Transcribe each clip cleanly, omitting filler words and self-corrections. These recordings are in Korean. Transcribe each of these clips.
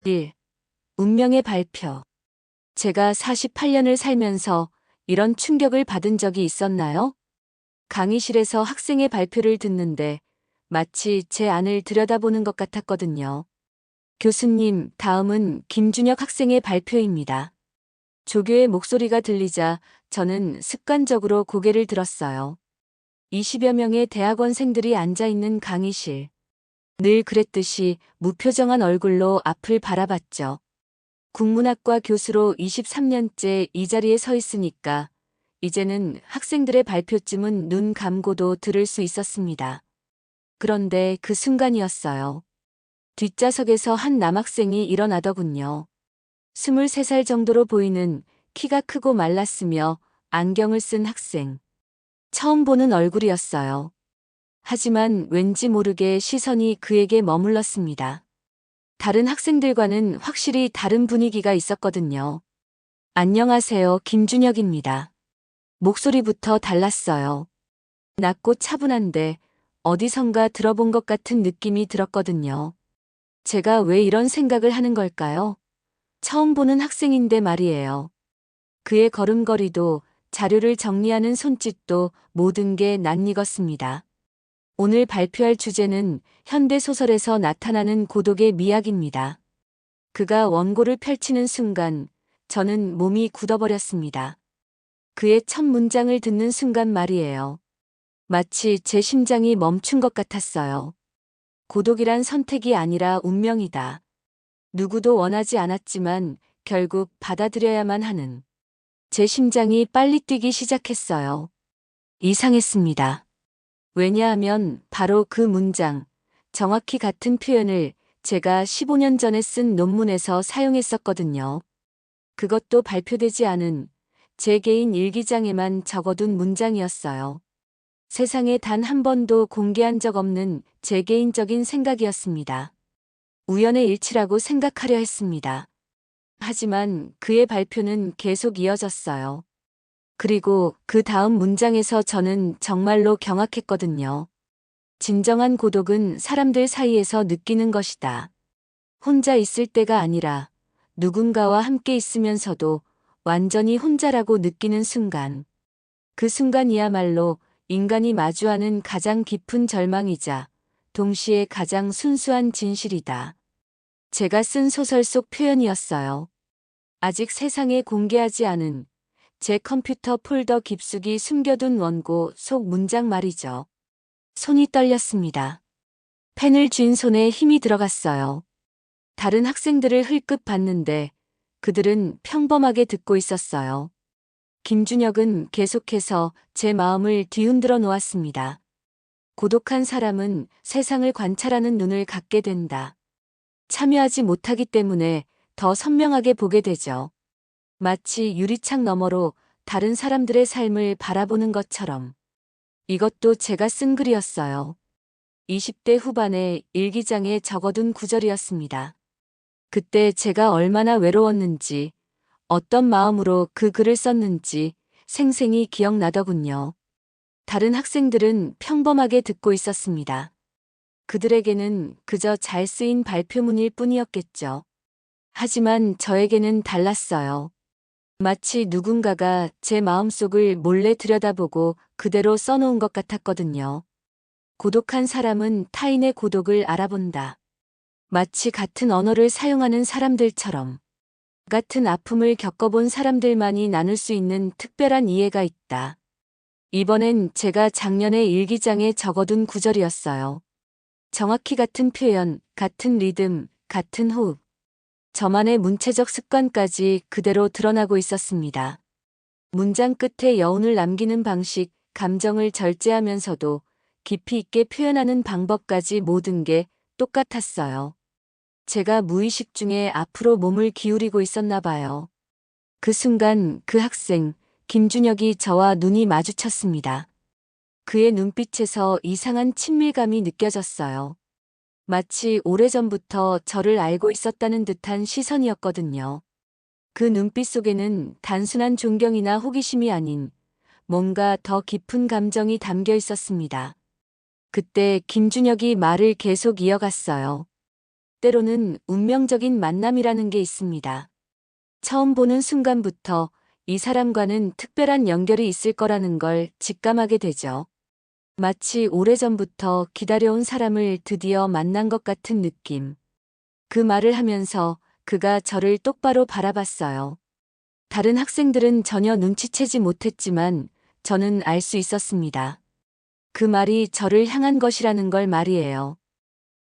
1. 운명의 발표. 제가 48년을 살면서 이런 충격을 받은 적이 있었나요? 강의실에서 학생의 발표를 듣는데 마치 제 안을 들여다보는 것 같았거든요. 교수님, 다음은 김준혁 학생의 발표입니다. 조교의 목소리가 들리자 저는 습관적으로 고개를 들었어요. 20여 명의 대학원생들이 앉아 있는 강의실. 늘 그랬듯이 무표정한 얼굴로 앞을 바라봤죠. 국문학과 교수로 23년째 이 자리에 서 있으니까 이제는 학생들의 발표쯤은 눈 감고도 들을 수 있었습니다. 그런데 그 순간이었어요. 뒷좌석에서 한 남학생이 일어나더군요. 23살 정도로 보이는 키가 크고 말랐으며 안경을 쓴 학생. 처음 보는 얼굴이었어요. 하지만 왠지 모르게 시선이 그에게 머물렀습니다. 다른 학생들과는 확실히 다른 분위기가 있었거든요. 안녕하세요, 김준혁입니다. 목소리부터 달랐어요. 낮고 차분한데 어디선가 들어본 것 같은 느낌이 들었거든요. 제가 왜 이런 생각을 하는 걸까요? 처음 보는 학생인데 말이에요. 그의 걸음걸이도 자료를 정리하는 손짓도 모든 게 낯익었습니다. 오늘 발표할 주제는 현대소설에서 나타나는 고독의 미학입니다. 그가 원고를 펼치는 순간 저는 몸이 굳어버렸습니다. 그의 첫 문장을 듣는 순간 말이에요. 마치 제 심장이 멈춘 것 같았어요. 고독이란 선택이 아니라 운명이다. 누구도 원하지 않았지만 결국 받아들여야만 하는. 제 심장이 빨리 뛰기 시작했어요. 이상했습니다. 왜냐하면 바로 그 문장, 정확히 같은 표현을 제가 15년 전에 쓴 논문에서 사용했었거든요. 그것도 발표되지 않은 제 개인 일기장에만 적어둔 문장이었어요. 세상에 단 한 번도 공개한 적 없는 제 개인적인 생각이었습니다. 우연의 일치라고 생각하려 했습니다. 하지만 그의 발표는 계속 이어졌어요. 그리고 그 다음 문장에서 저는 정말로 경악했거든요. 진정한 고독은 사람들 사이에서 느끼는 것이다. 혼자 있을 때가 아니라 누군가와 함께 있으면서도 완전히 혼자라고 느끼는 순간. 그 순간이야말로 인간이 마주하는 가장 깊은 절망이자 동시에 가장 순수한 진실이다. 제가 쓴 소설 속 표현이었어요. 아직 세상에 공개하지 않은 제 컴퓨터 폴더 깊숙이 숨겨둔 원고 속 문장 말이죠. 손이 떨렸습니다. 펜을 쥔 손에 힘이 들어갔어요. 다른 학생들을 흘끗 봤는데 그들은 평범하게 듣고 있었어요. 김준혁은 계속해서 제 마음을 뒤흔들어 놓았습니다. 고독한 사람은 세상을 관찰하는 눈을 갖게 된다. 참여하지 못하기 때문에 더 선명하게 보게 되죠. 마치 유리창 너머로 다른 사람들의 삶을 바라보는 것처럼. 이것도 제가 쓴 글이었어요. 20대 후반에 일기장에 적어둔 구절이었습니다. 그때 제가 얼마나 외로웠는지, 어떤 마음으로 그 글을 썼는지 생생히 기억나더군요. 다른 학생들은 평범하게 듣고 있었습니다. 그들에게는 그저 잘 쓰인 발표문일 뿐이었겠죠. 하지만 저에게는 달랐어요. 마치 누군가가 제 마음속을 몰래 들여다보고 그대로 써놓은 것 같았거든요. 고독한 사람은 타인의 고독을 알아본다. 마치 같은 언어를 사용하는 사람들처럼. 같은 아픔을 겪어본 사람들만이 나눌 수 있는 특별한 이해가 있다. 이번엔 제가 작년에 일기장에 적어둔 구절이었어요. 정확히 같은 표현, 같은 리듬, 같은 호흡. 저만의 문체적 습관까지 그대로 드러나고 있었습니다. 문장 끝에 여운을 남기는 방식, 감정을 절제하면서도 깊이 있게 표현하는 방법까지 모든 게 똑같았어요. 제가 무의식 중에 앞으로 몸을 기울이고 있었나 봐요. 그 순간 그 학생, 김준혁이 저와 눈이 마주쳤습니다. 그의 눈빛에서 이상한 친밀감이 느껴졌어요. 마치 오래전부터 저를 알고 있었다는 듯한 시선이었거든요. 그 눈빛 속에는 단순한 존경이나 호기심이 아닌 뭔가 더 깊은 감정이 담겨 있었습니다. 그때 김준혁이 말을 계속 이어갔어요. 때로는 운명적인 만남이라는 게 있습니다. 처음 보는 순간부터 이 사람과는 특별한 연결이 있을 거라는 걸 직감하게 되죠. 마치 오래전부터 기다려온 사람을 드디어 만난 것 같은 느낌. 그 말을 하면서 그가 저를 똑바로 바라봤어요. 다른 학생들은 전혀 눈치채지 못했지만 저는 알 수 있었습니다. 그 말이 저를 향한 것이라는 걸 말이에요.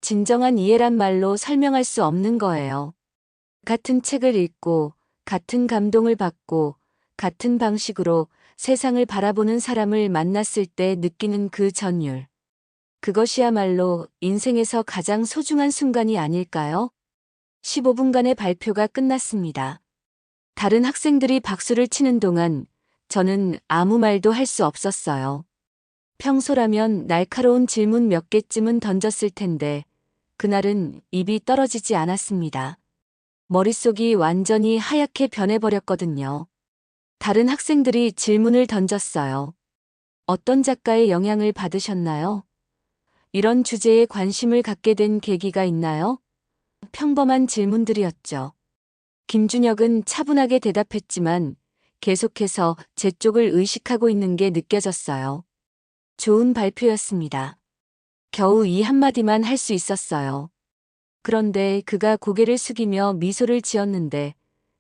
진정한 이해란 말로 설명할 수 없는 거예요. 같은 책을 읽고, 같은 감동을 받고, 같은 방식으로 세상을 바라보는 사람을 만났을 때 느끼는 그 전율. 그것이야말로 인생에서 가장 소중한 순간이 아닐까요? 15분간의 발표가 끝났습니다. 다른 학생들이 박수를 치는 동안 저는 아무 말도 할 수 없었어요. 평소라면 날카로운 질문 몇 개쯤은 던졌을 텐데, 그날은 입이 떨어지지 않았습니다. 머릿속이 완전히 하얗게 변해버렸거든요. 다른 학생들이 질문을 던졌어요. 어떤 작가의 영향을 받으셨나요? 이런 주제에 관심을 갖게 된 계기가 있나요? 평범한 질문들이었죠. 김준혁은 차분하게 대답했지만 계속해서 제 쪽을 의식하고 있는 게 느껴졌어요. 좋은 발표였습니다. 겨우 이 한마디만 할 수 있었어요. 그런데 그가 고개를 숙이며 미소를 지었는데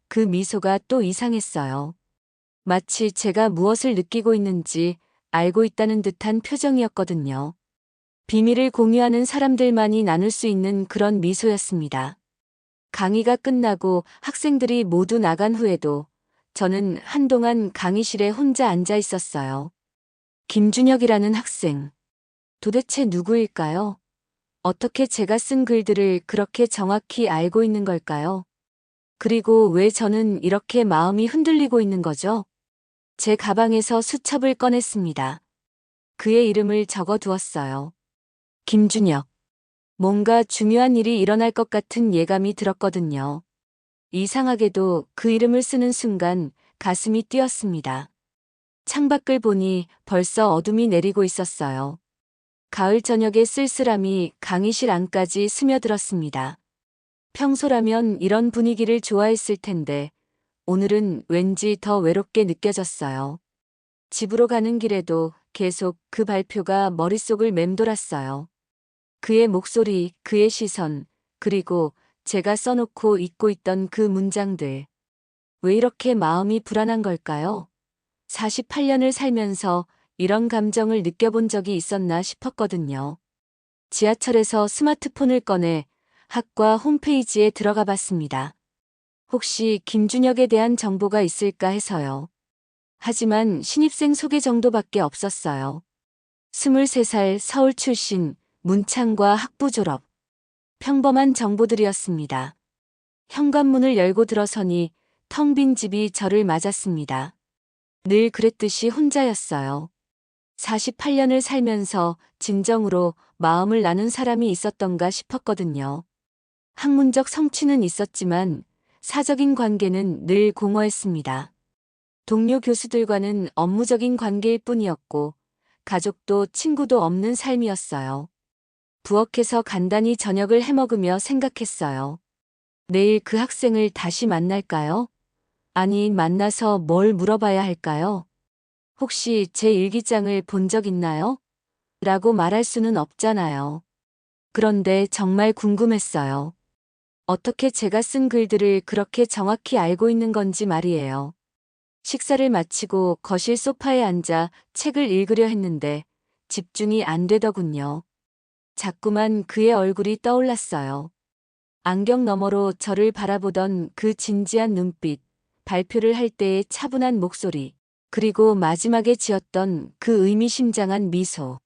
그 미소가 또 이상했어요. 마치 제가 무엇을 느끼고 있는지 알고 있다는 듯한 표정이었거든요. 비밀을 공유하는 사람들만이 나눌 수 있는 그런 미소였습니다. 강의가 끝나고 학생들이 모두 나간 후에도 저는 한동안 강의실에 혼자 앉아 있었어요. 김준혁이라는 학생. 도대체 누구일까요? 어떻게 제가 쓴 글들을 그렇게 정확히 알고 있는 걸까요? 그리고 왜 저는 이렇게 마음이 흔들리고 있는 거죠? 제 가방에서 수첩을 꺼냈습니다. 그의 이름을 적어 두었어요. 김준혁. 뭔가 중요한 일이 일어날 것 같은 예감이 들었거든요. 이상하게도 그 이름을 쓰는 순간 가슴이 뛰었습니다. 창밖을 보니 벌써 어둠이 내리고 있었어요. 가을 저녁의 쓸쓸함이 강의실 안까지 스며들었습니다. 평소라면 이런 분위기를 좋아했을 텐데 오늘은 왠지 더 외롭게 느껴졌어요. 집으로 가는 길에도 계속 그 발표가 머릿속을 맴돌았어요. 그의 목소리, 그의 시선, 그리고 제가 써놓고 잊고 있던 그 문장들. 왜 이렇게 마음이 불안한 걸까요? 48년을 살면서 이런 감정을 느껴본 적이 있었나 싶었거든요. 지하철에서 스마트폰을 꺼내 학과 홈페이지에 들어가 봤습니다. 혹시 김준혁에 대한 정보가 있을까 해서요. 하지만 신입생 소개 정도밖에 없었어요. 23살 서울 출신, 문창과 학부 졸업. 평범한 정보들이었습니다. 현관문을 열고 들어서니 텅 빈 집이 저를 맞았습니다. 늘 그랬듯이 혼자였어요. 48년을 살면서 진정으로 마음을 나눈 사람이 있었던가 싶었거든요. 학문적 성취는 있었지만 사적인 관계는 늘 공허했습니다. 동료 교수들과는 업무적인 관계일 뿐이었고 가족도 친구도 없는 삶이었어요. 부엌에서 간단히 저녁을 해먹으며 생각했어요. 내일 그 학생을 다시 만날까요? 아니, 만나서 뭘 물어봐야 할까요? 혹시 제 일기장을 본 적 있나요? 라고 말할 수는 없잖아요. 그런데 정말 궁금했어요. 어떻게 제가 쓴 글들을 그렇게 정확히 알고 있는 건지 말이에요. 식사를 마치고 거실 소파에 앉아 책을 읽으려 했는데 집중이 안 되더군요. 자꾸만 그의 얼굴이 떠올랐어요. 안경 너머로 저를 바라보던 그 진지한 눈빛, 발표를 할 때의 차분한 목소리, 그리고 마지막에 지었던 그 의미심장한 미소.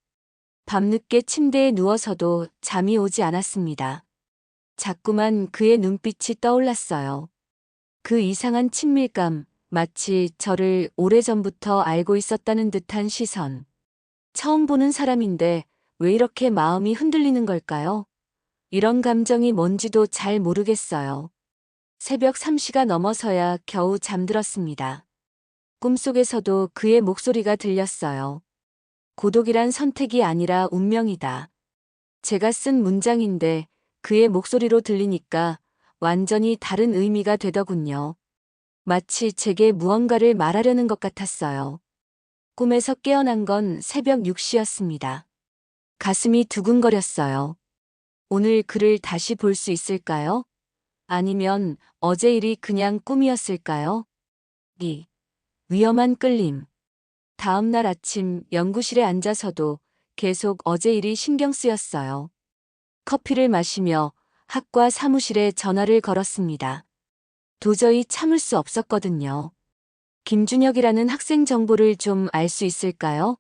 밤늦게 침대에 누워서도 잠이 오지 않았습니다. 자꾸만 그의 눈빛이 떠올랐어요. 그 이상한 친밀감, 마치 저를 오래전부터 알고 있었다는 듯한 시선. 처음 보는 사람인데 왜 이렇게 마음이 흔들리는 걸까요? 이런 감정이 뭔지도 잘 모르겠어요. 새벽 3시가 넘어서야 겨우 잠들었습니다. 꿈속에서도 그의 목소리가 들렸어요. 고독이란 선택이 아니라 운명이다. 제가 쓴 문장인데 그의 목소리로 들리니까 완전히 다른 의미가 되더군요. 마치 제게 무언가를 말하려는 것 같았어요. 꿈에서 깨어난 건 새벽 6시였습니다. 가슴이 두근거렸어요. 오늘 그를 다시 볼 수 있을까요? 아니면 어제 일이 그냥 꿈이었을까요? 이 위험한 끌림. 다음 날 아침 연구실에 앉아서도 계속 어제 일이 신경 쓰였어요. 커피를 마시며 학과 사무실에 전화를 걸었습니다. 도저히 참을 수 없었거든요. 김준혁이라는 학생 정보를 좀 알 수 있을까요?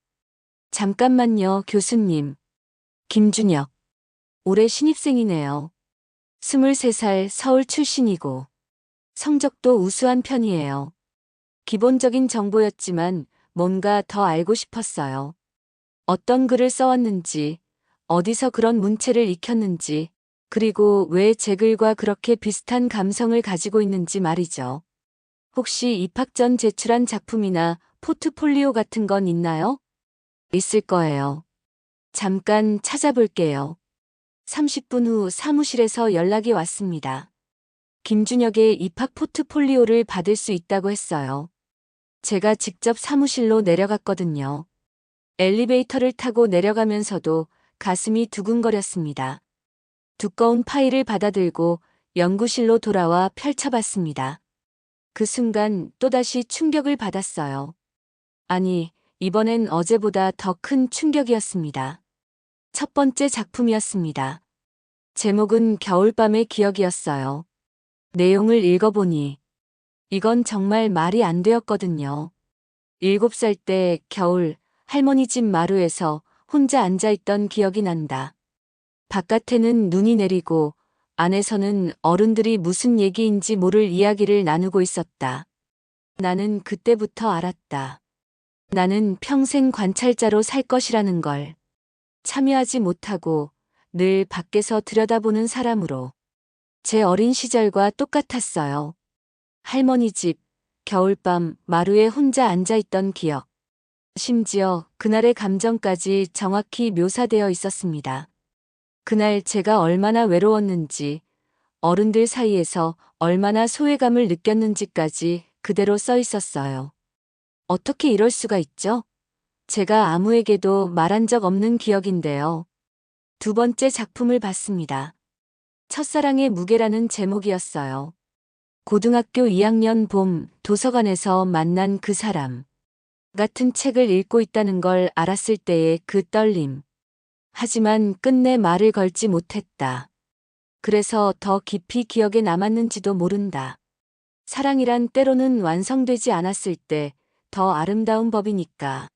잠깐만요, 교수님. 김준혁. 올해 신입생이네요. 23살 서울 출신이고 성적도 우수한 편이에요. 기본적인 정보였지만 뭔가 더 알고 싶었어요. 어떤 글을 써왔는지, 어디서 그런 문체를 익혔는지, 그리고 왜 제 글과 그렇게 비슷한 감성을 가지고 있는지 말이죠. 혹시 입학 전 제출한 작품이나 포트폴리오 같은 건 있나요? 있을 거예요. 잠깐 찾아볼게요. 30분 후 사무실에서 연락이 왔습니다. 김준혁의 입학 포트폴리오를 받을 수 있다고 했어요. 제가 직접 사무실로 내려갔거든요. 엘리베이터를 타고 내려가면서도 가슴이 두근거렸습니다. 두꺼운 파일을 받아들고 연구실로 돌아와 펼쳐봤습니다. 그 순간 또다시 충격을 받았어요. 아니, 이번엔 어제보다 더 큰 충격이었습니다. 첫 번째 작품이었습니다. 제목은 겨울밤의 기억이었어요. 내용을 읽어보니 이건 정말 말이 안 되었거든요. 7살 때 겨울 할머니 집 마루에서 혼자 앉아있던 기억이 난다. 바깥에는 눈이 내리고 안에서는 어른들이 무슨 얘기인지 모를 이야기를 나누고 있었다. 나는 그때부터 알았다. 나는 평생 관찰자로 살 것이라는 걸. 참여하지 못하고 늘 밖에서 들여다보는 사람으로. 제 어린 시절과 똑같았어요. 할머니 집, 겨울밤 마루에 혼자 앉아있던 기억. 심지어 그날의 감정까지 정확히 묘사되어 있었습니다. 그날 제가 얼마나 외로웠는지, 어른들 사이에서 얼마나 소외감을 느꼈는지까지 그대로 써 있었어요. 어떻게 이럴 수가 있죠? 제가 아무에게도 말한 적 없는 기억인데요. 두 번째 작품을 봤습니다. 첫사랑의 무게라는 제목이었어요. 고등학교 2학년 봄 도서관에서 만난 그 사람. 같은 책을 읽고 있다는 걸 알았을 때의 그 떨림. 하지만 끝내 말을 걸지 못했다. 그래서 더 깊이 기억에 남았는지도 모른다. 사랑이란 때로는 완성되지 않았을 때 더 아름다운 법이니까.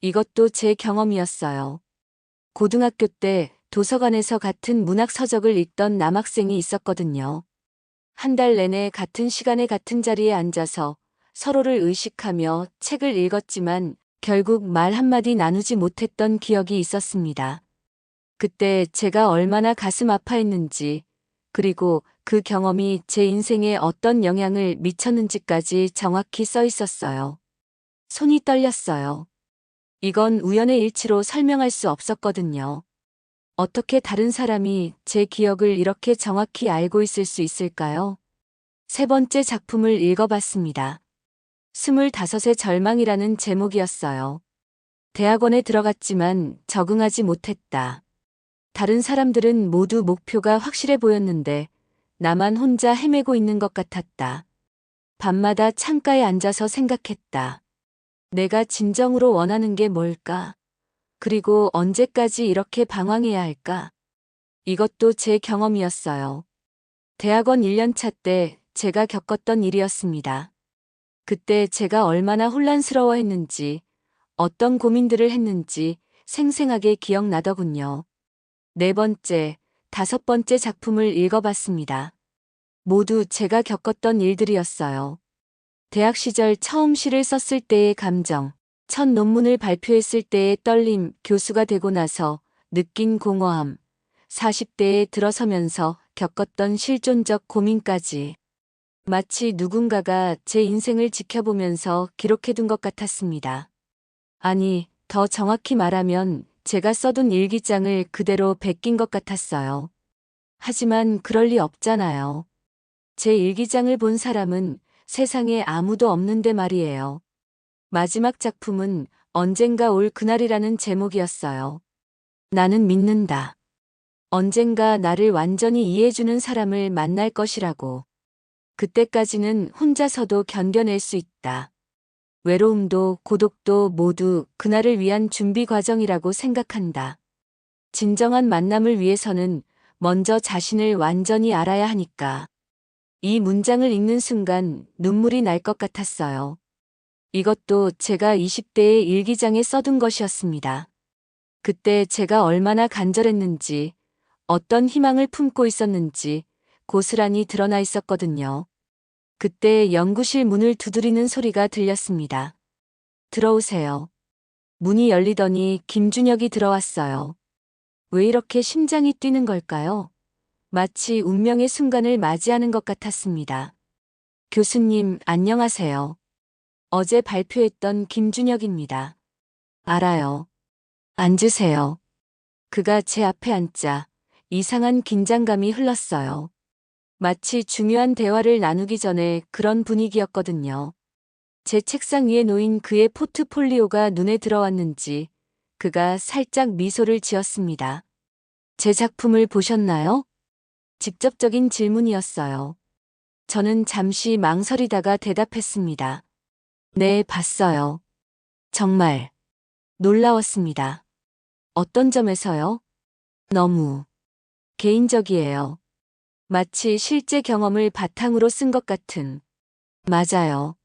이것도 제 경험이었어요. 고등학교 때 도서관에서 같은 문학 서적을 읽던 남학생이 있었거든요. 한 달 내내 같은 시간에 같은 자리에 앉아서 서로를 의식하며 책을 읽었지만 결국 말 한마디 나누지 못했던 기억이 있었습니다. 그때 제가 얼마나 가슴 아파했는지, 그리고 그 경험이 제 인생에 어떤 영향을 미쳤는지까지 정확히 써 있었어요. 손이 떨렸어요. 이건 우연의 일치로 설명할 수 없었거든요. 어떻게 다른 사람이 제 기억을 이렇게 정확히 알고 있을 수 있을까요? 세 번째 작품을 읽어봤습니다. 25의 절망이라는 제목이었어요. 대학원에 들어갔지만 적응하지 못했다. 다른 사람들은 모두 목표가 확실해 보였는데 나만 혼자 헤매고 있는 것 같았다. 밤마다 창가에 앉아서 생각했다. 내가 진정으로 원하는 게 뭘까? 그리고 언제까지 이렇게 방황해야 할까? 이것도 제 경험이었어요. 대학원 1년차 때 제가 겪었던 일이었습니다. 그때 제가 얼마나 혼란스러워했는지, 어떤 고민들을 했는지 생생하게 기억나더군요. 네 번째, 다섯 번째 작품을 읽어봤습니다. 모두 제가 겪었던 일들이었어요. 대학 시절 처음 시를 썼을 때의 감정, 첫 논문을 발표했을 때의 떨림, 교수가 되고 나서 느낀 공허함, 40대에 들어서면서 겪었던 실존적 고민까지. 마치 누군가가 제 인생을 지켜보면서 기록해둔 것 같았습니다. 아니, 더 정확히 말하면 제가 써둔 일기장을 그대로 베낀 것 같았어요. 하지만 그럴 리 없잖아요. 제 일기장을 본 사람은 세상에 아무도 없는데 말이에요. 마지막 작품은 언젠가 올 그날이라는 제목이었어요. 나는 믿는다. 언젠가 나를 완전히 이해해주는 사람을 만날 것이라고. 그때까지는 혼자서도 견뎌낼 수 있다. 외로움도 고독도 모두 그날을 위한 준비 과정이라고 생각한다. 진정한 만남을 위해서는 먼저 자신을 완전히 알아야 하니까. 이 문장을 읽는 순간 눈물이 날 것 같았어요. 이것도 제가 20대의 일기장에 써둔 것이었습니다. 그때 제가 얼마나 간절했는지, 어떤 희망을 품고 있었는지 고스란히 드러나 있었거든요. 그때 연구실 문을 두드리는 소리가 들렸습니다. 들어오세요. 문이 열리더니 김준혁이 들어왔어요. 왜 이렇게 심장이 뛰는 걸까요? 마치 운명의 순간을 맞이하는 것 같았습니다. 교수님, 안녕하세요. 어제 발표했던 김준혁입니다. 알아요. 앉으세요. 그가 제 앞에 앉자 이상한 긴장감이 흘렀어요. 마치 중요한 대화를 나누기 전에 그런 분위기였거든요. 제 책상 위에 놓인 그의 포트폴리오가 눈에 들어왔는지 그가 살짝 미소를 지었습니다. 제 작품을 보셨나요? 직접적인 질문이었어요. 저는 잠시 망설이다가 대답했습니다. 네, 봤어요. 정말 놀라웠습니다. 어떤 점에서요? 너무 개인적이에요. 마치 실제 경험을 바탕으로 쓴 것 같은. 맞아요.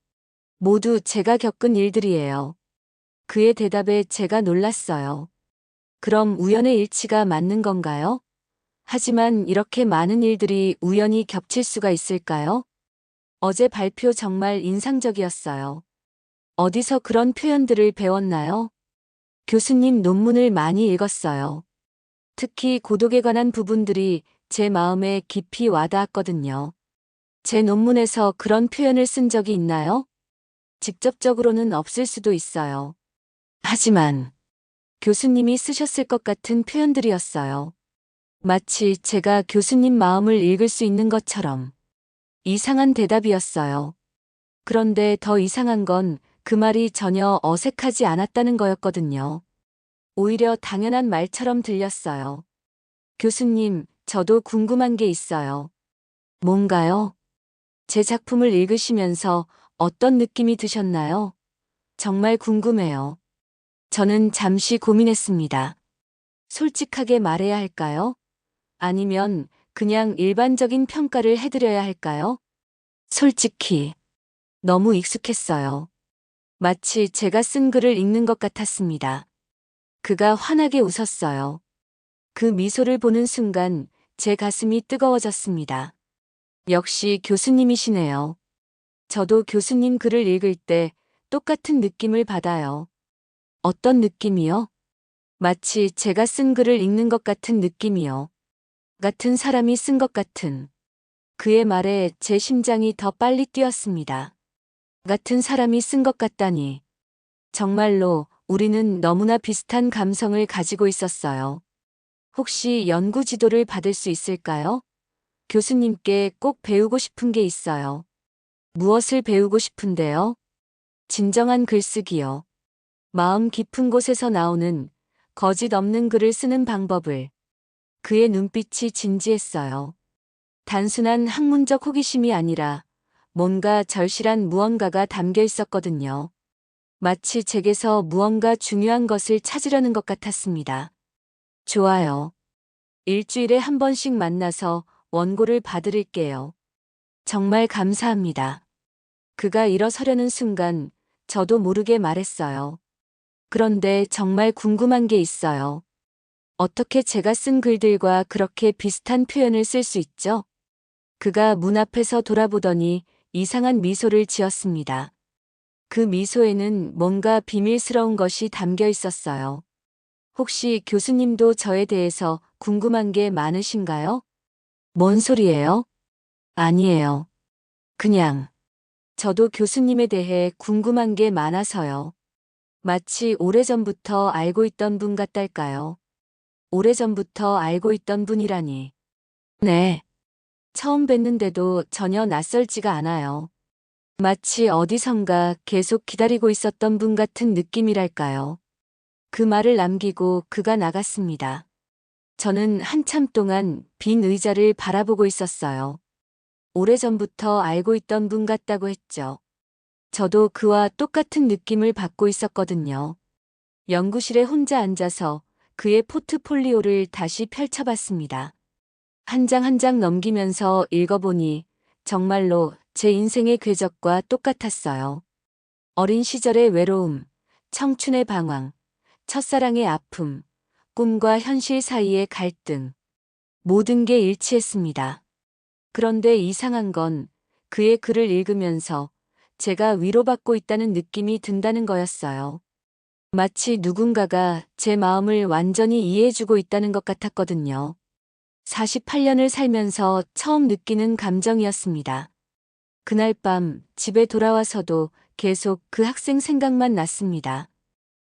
모두 제가 겪은 일들이에요. 그의 대답에 제가 놀랐어요. 그럼 우연의 일치가 맞는 건가요? 하지만 이렇게 많은 일들이 우연히 겹칠 수가 있을까요? 어제 발표 정말 인상적이었어요. 어디서 그런 표현들을 배웠나요? 교수님 논문을 많이 읽었어요. 특히 고독에 관한 부분들이 제 마음에 깊이 와닿았거든요. 제 논문에서 그런 표현을 쓴 적이 있나요? 직접적으로는 없을 수도 있어요. 하지만 교수님이 쓰셨을 것 같은 표현들이었어요. 마치 제가 교수님 마음을 읽을 수 있는 것처럼. 이상한 대답이었어요. 그런데 더 이상한 건 그 말이 전혀 어색하지 않았다는 거였거든요. 오히려 당연한 말처럼 들렸어요. 교수님, 저도 궁금한 게 있어요. 뭔가요? 제 작품을 읽으시면서 어떤 느낌이 드셨나요? 정말 궁금해요. 저는 잠시 고민했습니다. 솔직하게 말해야 할까요? 아니면 그냥 일반적인 평가를 해드려야 할까요? 솔직히 너무 익숙했어요. 마치 제가 쓴 글을 읽는 것 같았습니다. 그가 환하게 웃었어요. 그 미소를 보는 순간 제 가슴이 뜨거워졌습니다. 역시 교수님이시네요. 저도 교수님 글을 읽을 때 똑같은 느낌을 받아요. 어떤 느낌이요? 마치 제가 쓴 글을 읽는 것 같은 느낌이요. 같은 사람이 쓴 것 같은. 그의 말에 제 심장이 더 빨리 뛰었습니다. 같은 사람이 쓴 것 같다니. 정말로 우리는 너무나 비슷한 감성을 가지고 있었어요. 혹시 연구 지도를 받을 수 있을까요? 교수님께 꼭 배우고 싶은 게 있어요. 무엇을 배우고 싶은데요? 진정한 글쓰기요. 마음 깊은 곳에서 나오는 거짓 없는 글을 쓰는 방법을. 그의 눈빛이 진지했어요. 단순한 학문적 호기심이 아니라 뭔가 절실한 무언가가 담겨 있었거든요. 마치 제게서 무언가 중요한 것을 찾으려는 것 같았습니다. 좋아요. 일주일에 한 번씩 만나서 원고를 봐드릴게요. 정말 감사합니다. 그가 일어서려는 순간 저도 모르게 말했어요. 그런데 정말 궁금한 게 있어요. 어떻게 제가 쓴 글들과 그렇게 비슷한 표현을 쓸 수 있죠? 그가 문 앞에서 돌아보더니 이상한 미소를 지었습니다. 그 미소에는 뭔가 비밀스러운 것이 담겨 있었어요. 혹시 교수님도 저에 대해서 궁금한 게 많으신가요? 뭔 소리예요? 아니에요. 그냥 저도 교수님에 대해 궁금한 게 많아서요. 마치 오래전부터 알고 있던 분 같달까요? 오래전부터 알고 있던 분이라니. 네. 처음 뵀는데도 전혀 낯설지가 않아요. 마치 어디선가 계속 기다리고 있었던 분 같은 느낌이랄까요. 그 말을 남기고 그가 나갔습니다. 저는 한참 동안 빈 의자를 바라보고 있었어요. 오래전부터 알고 있던 분 같다고 했죠. 저도 그와 똑같은 느낌을 받고 있었거든요. 연구실에 혼자 앉아서 그의 포트폴리오를 다시 펼쳐봤습니다. 한 장 한 장 넘기면서 읽어보니 정말로 제 인생의 궤적과 똑같았어요. 어린 시절의 외로움, 청춘의 방황, 첫사랑의 아픔, 꿈과 현실 사이의 갈등, 모든 게 일치했습니다. 그런데 이상한 건 그의 글을 읽으면서 제가 위로받고 있다는 느낌이 든다는 거였어요. 마치 누군가가 제 마음을 완전히 이해해주고 있다는 것 같았거든요. 48년을 살면서 처음 느끼는 감정이었습니다. 그날 밤 집에 돌아와서도 계속 그 학생 생각만 났습니다.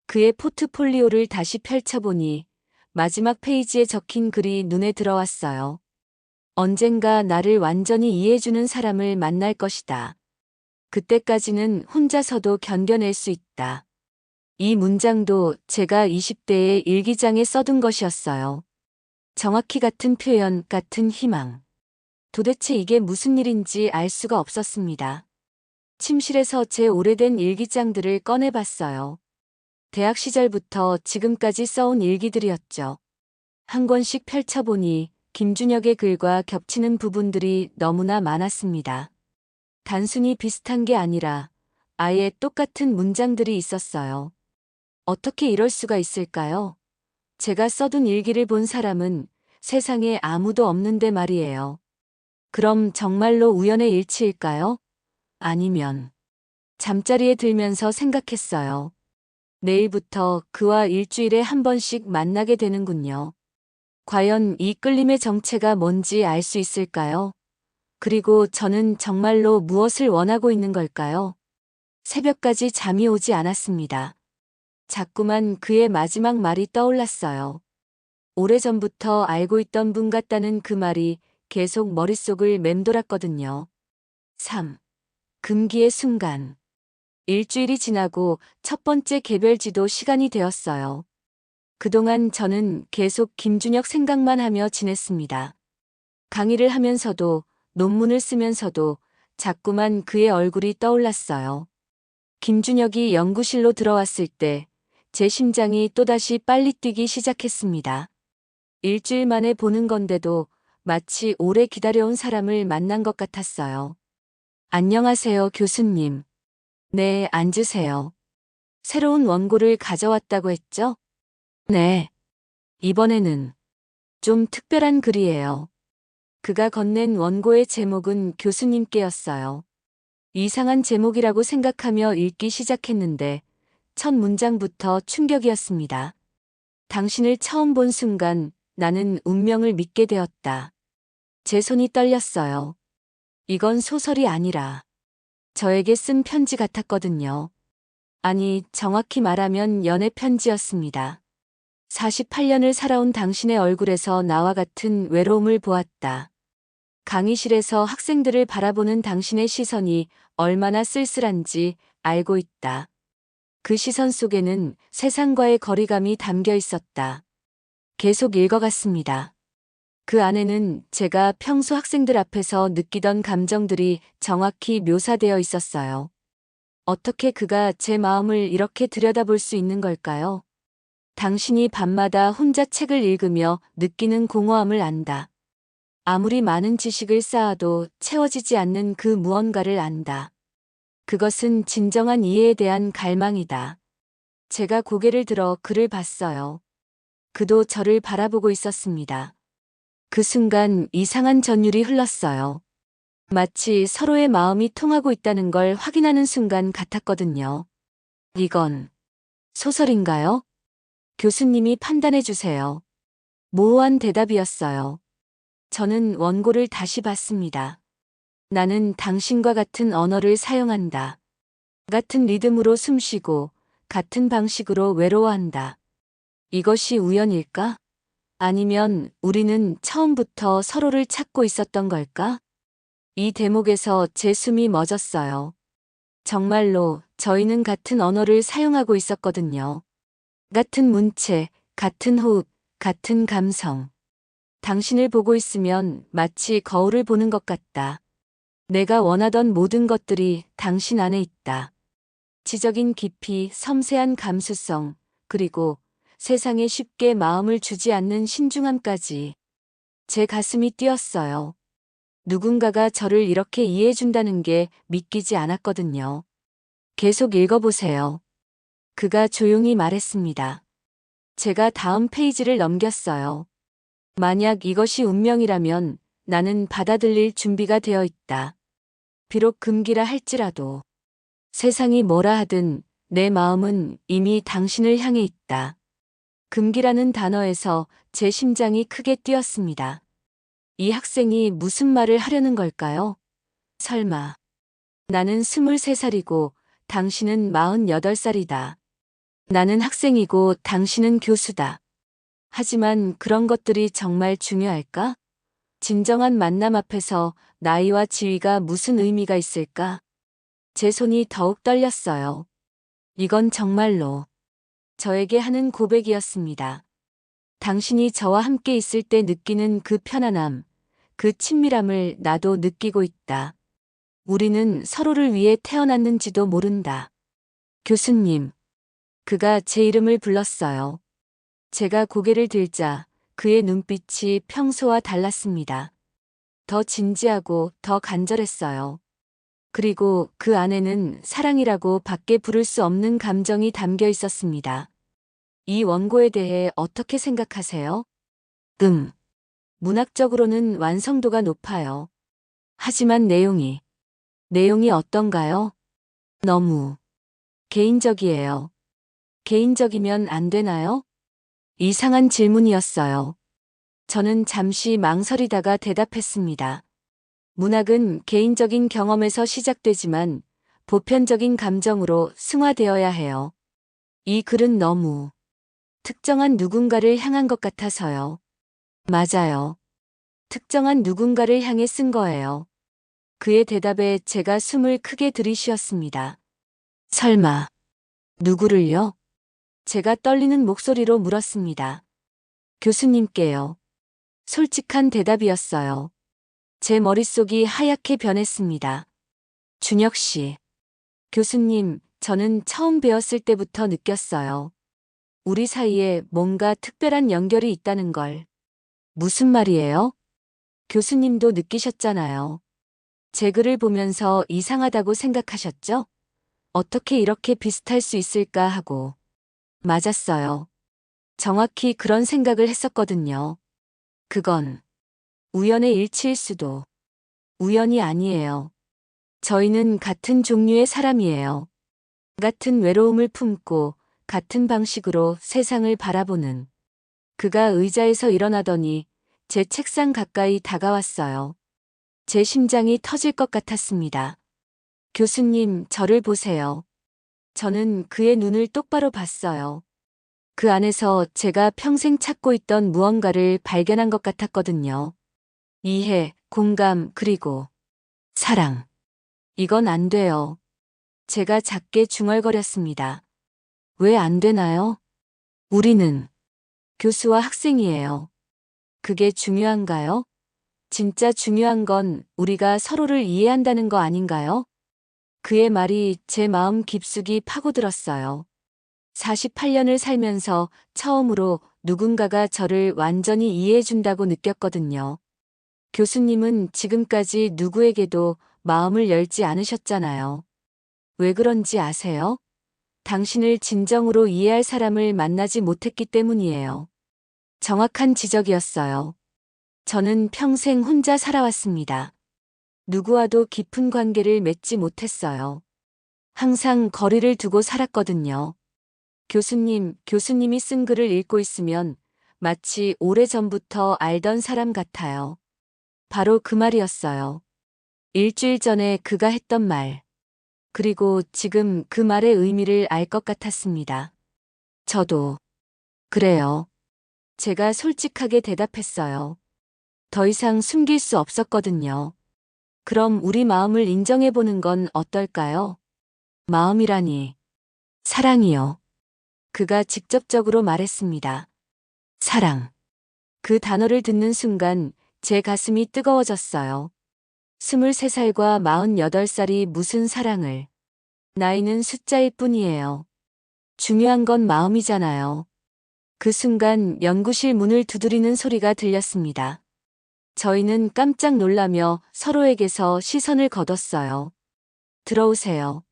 그의 포트폴리오를 다시 펼쳐보니 마지막 페이지에 적힌 글이 눈에 들어왔어요. 언젠가 나를 완전히 이해해주는 사람을 만날 것이다. 그때까지는 혼자서도 견뎌낼 수 있다. 이 문장도 제가 20대의 일기장에 써둔 것이었어요. 정확히 같은 표현, 같은 희망. 도대체 이게 무슨 일인지 알 수가 없었습니다. 침실에서 제 오래된 일기장들을 꺼내봤어요. 대학 시절부터 지금까지 써온 일기들이었죠. 한 권씩 펼쳐보니 김준혁의 글과 겹치는 부분들이 너무나 많았습니다. 단순히 비슷한 게 아니라 아예 똑같은 문장들이 있었어요. 어떻게 이럴 수가 있을까요? 제가 써둔 일기를 본 사람은 세상에 아무도 없는데 말이에요. 그럼 정말로 우연의 일치일까요? 아니면 잠자리에 들면서 생각했어요. 내일부터 그와 일주일에 한 번씩 만나게 되는군요. 과연 이 끌림의 정체가 뭔지 알 수 있을까요? 그리고 저는 정말로 무엇을 원하고 있는 걸까요? 새벽까지 잠이 오지 않았습니다. 자꾸만 그의 마지막 말이 떠올랐어요. 오래전부터 알고 있던 분 같다는 그 말이 계속 머릿속을 맴돌았거든요. 3. 금기의 순간. 일주일이 지나고 첫 번째 개별지도 시간이 되었어요. 그동안 저는 계속 김준혁 생각만 하며 지냈습니다. 강의를 하면서도 논문을 쓰면서도 자꾸만 그의 얼굴이 떠올랐어요. 김준혁이 연구실로 들어왔을 때 제 심장이 또다시 빨리 뛰기 시작했습니다. 일주일 만에 보는 건데도 마치 오래 기다려온 사람을 만난 것 같았어요. 안녕하세요, 교수님. 네, 앉으세요. 새로운 원고를 가져왔다고 했죠? 네. 이번에는 좀 특별한 글이에요. 그가 건넨 원고의 제목은 교수님께였어요. 이상한 제목이라고 생각하며 읽기 시작했는데 첫 문장부터 충격이었습니다. 당신을 처음 본 순간 나는 운명을 믿게 되었다. 제 손이 떨렸어요. 이건 소설이 아니라 저에게 쓴 편지 같았거든요. 아니, 정확히 말하면 연애 편지였습니다. 48년을 살아온 당신의 얼굴에서 나와 같은 외로움을 보았다. 강의실에서 학생들을 바라보는 당신의 시선이 얼마나 쓸쓸한지 알고 있다. 그 시선 속에는 세상과의 거리감이 담겨 있었다. 계속 읽어갔습니다. 그 안에는 제가 평소 학생들 앞에서 느끼던 감정들이 정확히 묘사되어 있었어요. 어떻게 그가 제 마음을 이렇게 들여다볼 수 있는 걸까요? 당신이 밤마다 혼자 책을 읽으며 느끼는 공허함을 안다. 아무리 많은 지식을 쌓아도 채워지지 않는 그 무언가를 안다. 그것은 진정한 이해에 대한 갈망이다. 제가 고개를 들어 그를 봤어요. 그도 저를 바라보고 있었습니다. 그 순간 이상한 전율이 흘렀어요. 마치 서로의 마음이 통하고 있다는 걸 확인하는 순간 같았거든요. 이건 소설인가요? 교수님이 판단해 주세요. 모호한 대답이었어요. 저는 원고를 다시 봤습니다. 나는 당신과 같은 언어를 사용한다. 같은 리듬으로 숨쉬고 같은 방식으로 외로워한다. 이것이 우연일까? 아니면 우리는 처음부터 서로를 찾고 있었던 걸까? 이 대목에서 제 숨이 멎었어요. 정말로 저희는 같은 언어를 사용하고 있었거든요. 같은 문체, 같은 호흡, 같은 감성. 당신을 보고 있으면 마치 거울을 보는 것 같다. 내가 원하던 모든 것들이 당신 안에 있다. 지적인 깊이, 섬세한 감수성, 그리고 세상에 쉽게 마음을 주지 않는 신중함까지. 제 가슴이 뛰었어요. 누군가가 저를 이렇게 이해해준다는 게 믿기지 않았거든요. 계속 읽어보세요. 그가 조용히 말했습니다. 제가 다음 페이지를 넘겼어요. 만약 이것이 운명이라면 나는 받아들일 준비가 되어 있다. 비록 금기라 할지라도. 세상이 뭐라 하든 내 마음은 이미 당신을 향해 있다. 금기라는 단어에서 제 심장이 크게 뛰었습니다. 이 학생이 무슨 말을 하려는 걸까요? 설마. 나는 23살이고 당신은 48살이다. 나는 학생이고 당신은 교수다. 하지만 그런 것들이 정말 중요할까? 진정한 만남 앞에서 나이와 지위가 무슨 의미가 있을까? 제 손이 더욱 떨렸어요. 이건 정말로 저에게 하는 고백이었습니다. 당신이 저와 함께 있을 때 느끼는 그 편안함, 그 친밀함을 나도 느끼고 있다. 우리는 서로를 위해 태어났는지도 모른다. 교수님. 그가 제 이름을 불렀어요. 제가 고개를 들자 그의 눈빛이 평소와 달랐습니다. 더 진지하고 더 간절했어요. 그리고 그 안에는 사랑이라고 밖에 부를 수 없는 감정이 담겨 있었습니다. 이 원고에 대해 어떻게 생각하세요? 문학적으로는 완성도가 높아요. 하지만 내용이 어떤가요? 너무 개인적이에요. 개인적이면 안 되나요? 이상한 질문이었어요. 저는 잠시 망설이다가 대답했습니다. 문학은 개인적인 경험에서 시작되지만 보편적인 감정으로 승화되어야 해요. 이 글은 너무 특정한 누군가를 향한 것 같아서요. 맞아요. 특정한 누군가를 향해 쓴 거예요. 그의 대답에 제가 숨을 크게 들이쉬었습니다. 설마, 누구를요? 제가 떨리는 목소리로 물었습니다. 교수님께요. 솔직한 대답이었어요. 제 머릿속이 하얗게 변했습니다. 준혁 씨. 교수님, 저는 처음 배웠을 때부터 느꼈어요. 우리 사이에 뭔가 특별한 연결이 있다는 걸. 무슨 말이에요? 교수님도 느끼셨잖아요. 제 글을 보면서 이상하다고 생각하셨죠? 어떻게 이렇게 비슷할 수 있을까 하고. 맞았어요. 정확히 그런 생각을 했었거든요. 그건 우연의 일치일 수도. 우연이 아니에요. 저희는 같은 종류의 사람이에요. 같은 외로움을 품고 같은 방식으로 세상을 바라보는. 그가 의자에서 일어나더니 제 책상 가까이 다가왔어요. 제 심장이 터질 것 같았습니다. 교수님, 저를 보세요. 저는 그의 눈을 똑바로 봤어요. 그 안에서 제가 평생 찾고 있던 무언가를 발견한 것 같았거든요. 이해, 공감, 그리고 사랑. 이건 안 돼요. 제가 작게 중얼거렸습니다. 왜 안 되나요? 우리는 교수와 학생이에요. 그게 중요한가요? 진짜 중요한 건 우리가 서로를 이해한다는 거 아닌가요? 그의 말이 제 마음 깊숙이 파고들었어요. 48년을 살면서 처음으로 누군가가 저를 완전히 이해해준다고 느꼈거든요. 교수님은 지금까지 누구에게도 마음을 열지 않으셨잖아요. 왜 그런지 아세요? 당신을 진정으로 이해할 사람을 만나지 못했기 때문이에요. 정확한 지적이었어요. 저는 평생 혼자 살아왔습니다. 누구와도 깊은 관계를 맺지 못했어요. 항상 거리를 두고 살았거든요. 교수님이 쓴 글을 읽고 있으면 마치 오래전부터 알던 사람 같아요. 바로 그 말이었어요. 일주일 전에 그가 했던 말. 그리고 지금 그 말의 의미를 알 것 같았습니다. 저도. 그래요. 제가 솔직하게 대답했어요. 더 이상 숨길 수 없었거든요. 그럼 우리 마음을 인정해보는 건 어떨까요? 마음이라니. 사랑이요. 그가 직접적으로 말했습니다. 사랑. 그 단어를 듣는 순간 제 가슴이 뜨거워졌어요. 23살과 48살이 무슨 사랑을. 나이는 숫자일 뿐이에요. 중요한 건 마음이잖아요. 그 순간 연구실 문을 두드리는 소리가 들렸습니다. 저희는 깜짝 놀라며 서로에게서 시선을 거뒀어요. 들어오세요.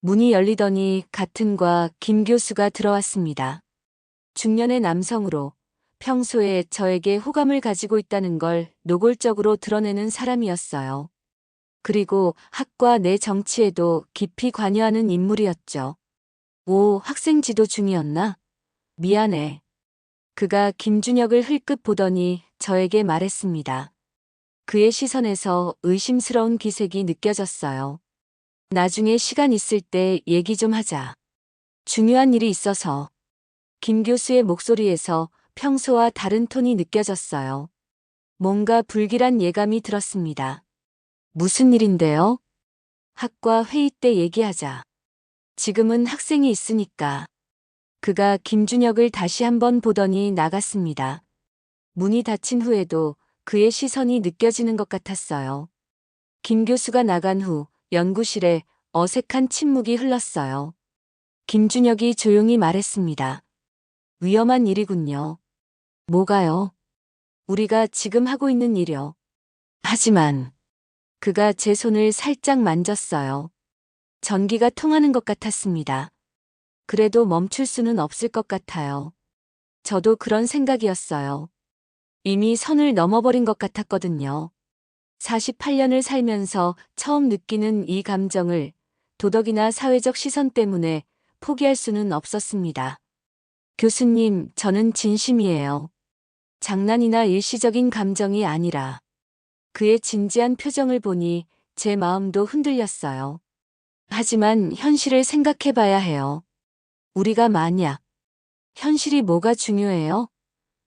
문이 열리더니 같은과 김 교수가 들어왔습니다. 중년의 남성으로 평소에 저에게 호감을 가지고 있다는 걸 노골적으로 드러내는 사람이었어요. 그리고 학과 내 정치에도 깊이 관여하는 인물이었죠. 오, 학생 지도 중이었나? 미안해. 그가 김준혁을 흘끗 보더니 저에게 말했습니다. 그의 시선에서 의심스러운 기색이 느껴졌어요. 나중에 시간 있을 때 얘기 좀 하자. 중요한 일이 있어서. 김 교수의 목소리에서 평소와 다른 톤이 느껴졌어요. 뭔가 불길한 예감이 들었습니다. 무슨 일인데요? 학과 회의 때 얘기하자. 지금은 학생이 있으니까. 그가 김준혁을 다시 한번 보더니 나갔습니다. 문이 닫힌 후에도 그의 시선이 느껴지는 것 같았어요. 김 교수가 나간 후 연구실에 어색한 침묵이 흘렀어요. 김준혁이 조용히 말했습니다. 위험한 일이군요. 뭐가요? 우리가 지금 하고 있는 일이요. 하지만 그가 제 손을 살짝 만졌어요. 전기가 통하는 것 같았습니다. 그래도 멈출 수는 없을 것 같아요. 저도 그런 생각이었어요. 이미 선을 넘어버린 것 같았거든요. 48년을 살면서 처음 느끼는 이 감정을 도덕이나 사회적 시선 때문에 포기할 수는 없었습니다. 교수님, 저는 진심이에요. 장난이나 일시적인 감정이 아니라. 그의 진지한 표정을 보니 제 마음도 흔들렸어요. 하지만 현실을 생각해 봐야 해요. 우리가 만약 현실이 뭐가 중요해요?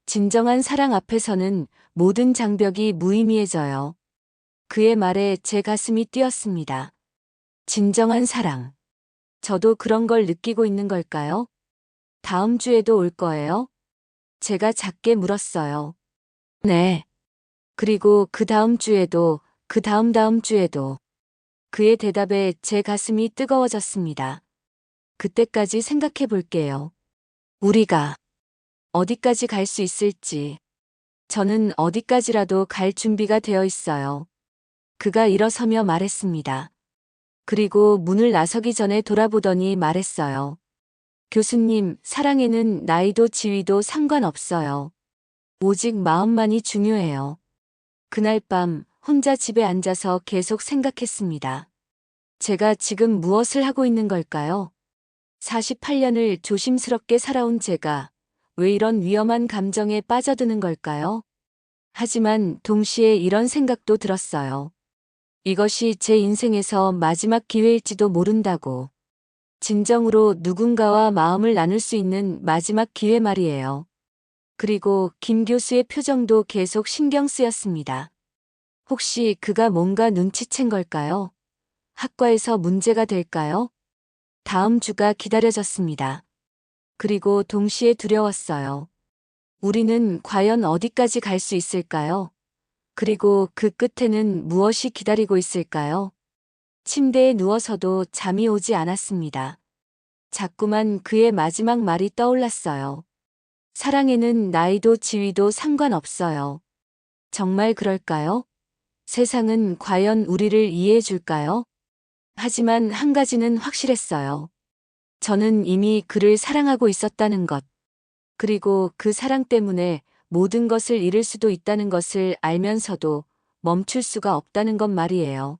진정한 사랑 앞에서는 모든 장벽이 무의미해져요. 그의 말에 제 가슴이 뛰었습니다. 진정한 사랑. 저도 그런 걸 느끼고 있는 걸까요? 다음 주에도 올 거예요? 제가 작게 물었어요. 네. 그리고 그 다음 주에도, 그 다음 주에도. 그의 대답에 제 가슴이 뜨거워졌습니다. 그때까지 생각해 볼게요. 우리가 어디까지 갈 수 있을지. 저는 어디까지라도 갈 준비가 되어 있어요. 그가 일어서며 말했습니다. 그리고 문을 나서기 전에 돌아보더니 말했어요. 교수님, 사랑에는 나이도 지위도 상관없어요. 오직 마음만이 중요해요. 그날 밤 혼자 집에 앉아서 계속 생각했습니다. 제가 지금 무엇을 하고 있는 걸까요? 48년을 조심스럽게 살아온 제가 왜 이런 위험한 감정에 빠져드는 걸까요? 하지만 동시에 이런 생각도 들었어요. 이것이 제 인생에서 마지막 기회일지도 모른다고. 진정으로 누군가와 마음을 나눌 수 있는 마지막 기회 말이에요. 그리고 김 교수의 표정도 계속 신경 쓰였습니다. 혹시 그가 뭔가 눈치챈 걸까요? 학과에서 문제가 될까요? 다음 주가 기다려졌습니다. 그리고 동시에 두려웠어요. 우리는 과연 어디까지 갈 수 있을까요? 그리고 그 끝에는 무엇이 기다리고 있을까요? 침대에 누워서도 잠이 오지 않았습니다. 자꾸만 그의 마지막 말이 떠올랐어요. 사랑에는 나이도 지위도 상관없어요. 정말 그럴까요? 세상은 과연 우리를 이해해 줄까요? 하지만 한 가지는 확실했어요. 저는 이미 그를 사랑하고 있었다는 것. 그리고 그 사랑 때문에 모든 것을 잃을 수도 있다는 것을 알면서도 멈출 수가 없다는 것 말이에요.